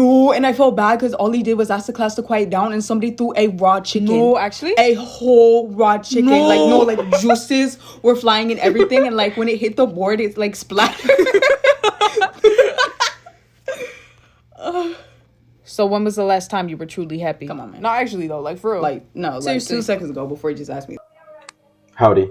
No, and I felt bad because all he did was ask the class to quiet down, and somebody threw a raw chicken. No, actually? A whole raw chicken. No. Like juices were flying and everything, and like when it hit the board, it's like splattered. So when was the last time you were truly happy? Come on, man. No, actually though, like for real. Like, no, like Seriously. 2 seconds ago before you just asked me. Howdy.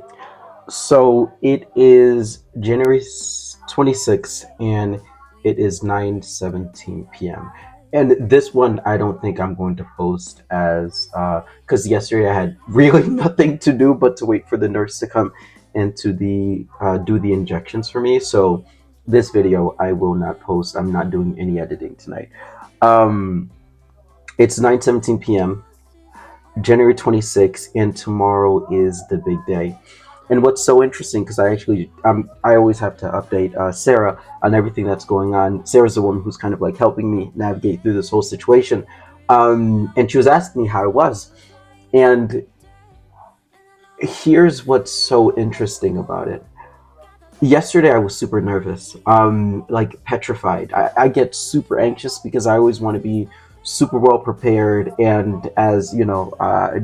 So it is January 26th and it is 9:17 p.m. And this one I don't think I'm going to post as because yesterday I had really nothing to do but to wait for the nurse to come and to do the injections for me. So this video I will not post. I'm not doing any editing tonight. It's 9:17 p.m. January 26th, and tomorrow is the big day. And what's so interesting, because I always have to update Sarah on everything that's going on. Sarah's the woman who's kind of like helping me navigate through this whole situation. And she was asking me how I was. And here's what's so interesting about it. Yesterday I was super nervous, like petrified. I get super anxious because I always want to be super well prepared, and as you know,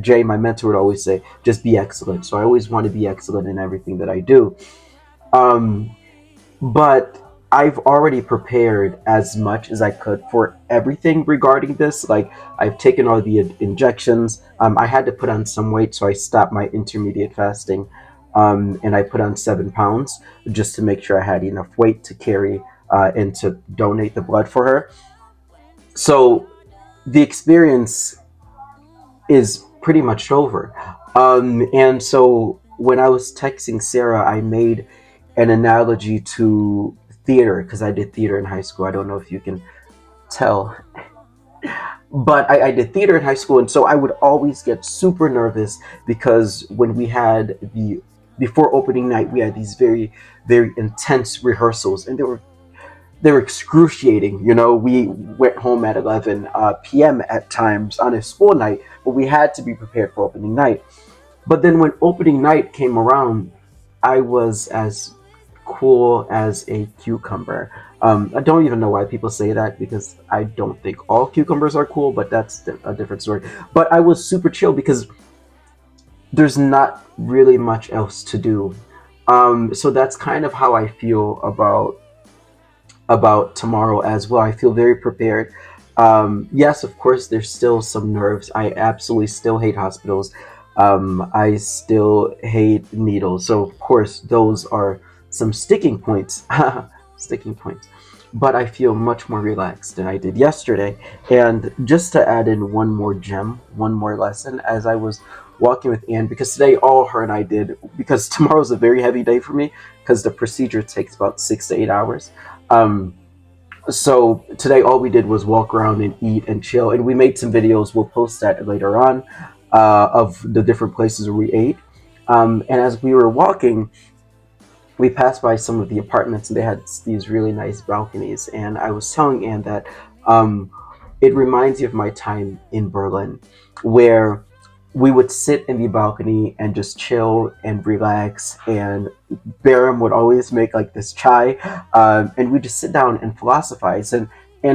Jay, my mentor, would always say, just be excellent. So I always want to be excellent in everything that I do. But I've already prepared as much as I could for everything regarding this. Like, I've taken all the injections. I had to put on some weight, so I stopped my intermediate fasting, and I put on 7 pounds just to make sure I had enough weight to carry and to donate the blood for her. So the experience is pretty much over. And so when I was texting Sarah, I made an analogy to theater, because I did theater in high school. I don't know if you can tell, but I did theater in high school. And so I would always get super nervous because when we had before opening night, we had these very, very intense rehearsals, and they were excruciating. You know, we went home at 11 p.m. at times on a school night, but we had to be prepared for opening night. But then when opening night came around, I was as cool as a cucumber. I don't even know why people say that, because I don't think all cucumbers are cool, but that's a different story. But I was super chill because there's not really much else to do. So that's kind of how I feel about tomorrow as well. I feel very prepared. Yes, of course, there's still some nerves. I absolutely still hate hospitals. I still hate needles. So of course, those are some sticking points. Sticking points. But I feel much more relaxed than I did yesterday. And just to add in one more gem, one more lesson, as I was walking with Anne, because today all her and I did, because tomorrow's a very heavy day for me, because the procedure takes about 6 to 8 hours. So today all we did was walk around and eat and chill, and we made some videos. We'll post that later on of the different places where we ate. And as we were walking, we passed by some of the apartments, and they had these really nice balconies. And I was telling Anne that it reminds you of my time in Berlin, where we would sit in the balcony and just chill and relax, and Barum would always make like this chai, and we just sit down and philosophize. And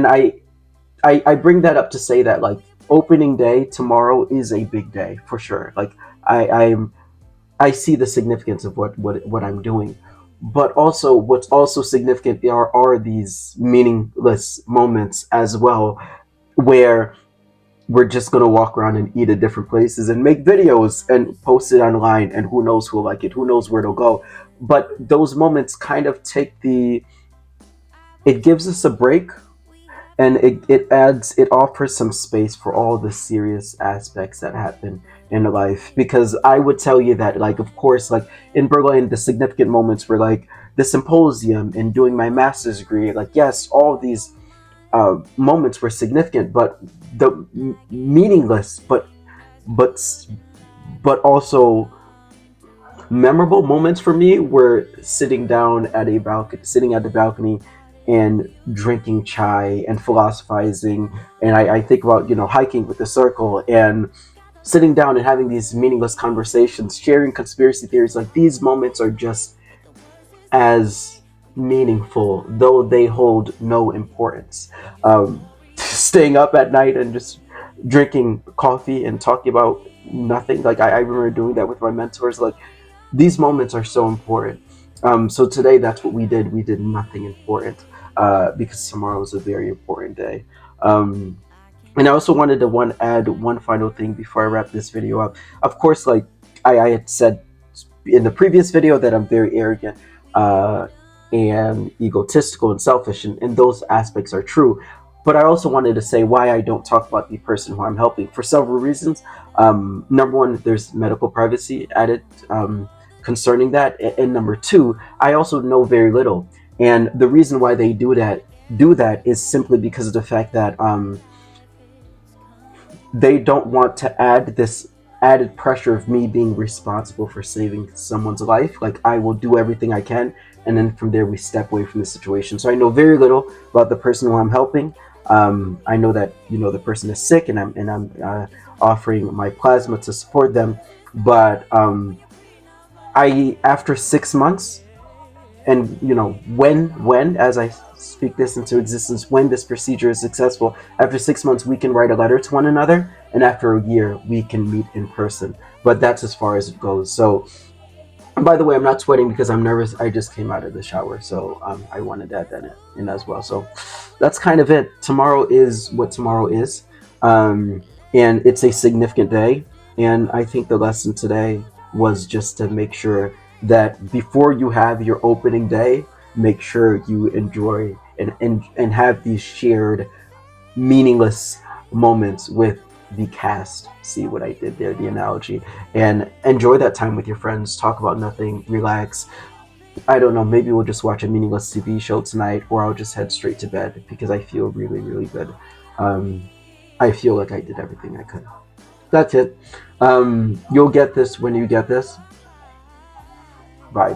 I bring that up to say that, like, opening day tomorrow is a big day for sure. Like, I see the significance of what I'm doing, but also what's also significant are these meaningless moments as well, where we're just going to walk around and eat at different places and make videos and post it online, and who knows who'll like it, who knows where it'll go. But those moments kind of it gives us a break, and it offers some space for all the serious aspects that happen in life. Because I would tell you that, like, of course, like in Berlin, the significant moments were like the symposium and doing my master's degree. Like, yes, all of these moments were significant, but the meaningless, but also memorable moments for me were sitting at the balcony and drinking chai and philosophizing. And I think about, you know, hiking with the circle and sitting down and having these meaningless conversations, sharing conspiracy theories. Like, these moments are just as meaningful, though they hold no importance. staying up at night and just drinking coffee and talking about nothing. Like I remember doing that with my mentors. Like these moments are so important. So today, that's what we did. We did nothing important because tomorrow is a very important day. Um, and I also wanted to add one final thing before I wrap this video up. Of course, like I had said in the previous video that I'm very arrogant and egotistical and selfish, and those aspects are true. But I also wanted to say why I don't talk about the person who I'm helping for several reasons. Number one, there's medical privacy added concerning that, and number two, I also know very little. And the reason why they do that is simply because of the fact that they don't want to add this added pressure of me being responsible for saving someone's life. Like I will do everything I can, and then from there we step away from the situation. So I know very little about the person who I'm helping. I know that the person is sick, and I'm offering my plasma to support them. But I after 6 months, and when as I speak this into existence, when this procedure is successful, after 6 months we can write a letter to one another, and after a year we can meet in person. But that's as far as it goes. So by the way, I'm not sweating because I'm nervous. I just came out of the shower, so I wanted to add that in as well. So that's kind of it. Tomorrow is what tomorrow is, and it's a significant day. And I think the lesson today was just to make sure that before you have your opening day, make sure you enjoy and have these shared meaningless moments with the cast. See what I did there, the analogy, and enjoy that time with your friends. Talk about nothing, relax. I don't know, maybe we'll just watch a meaningless TV show tonight, or I'll just head straight to bed because I feel really, really good. I feel like I did everything I could. That's it. You'll get this when you get this. Bye.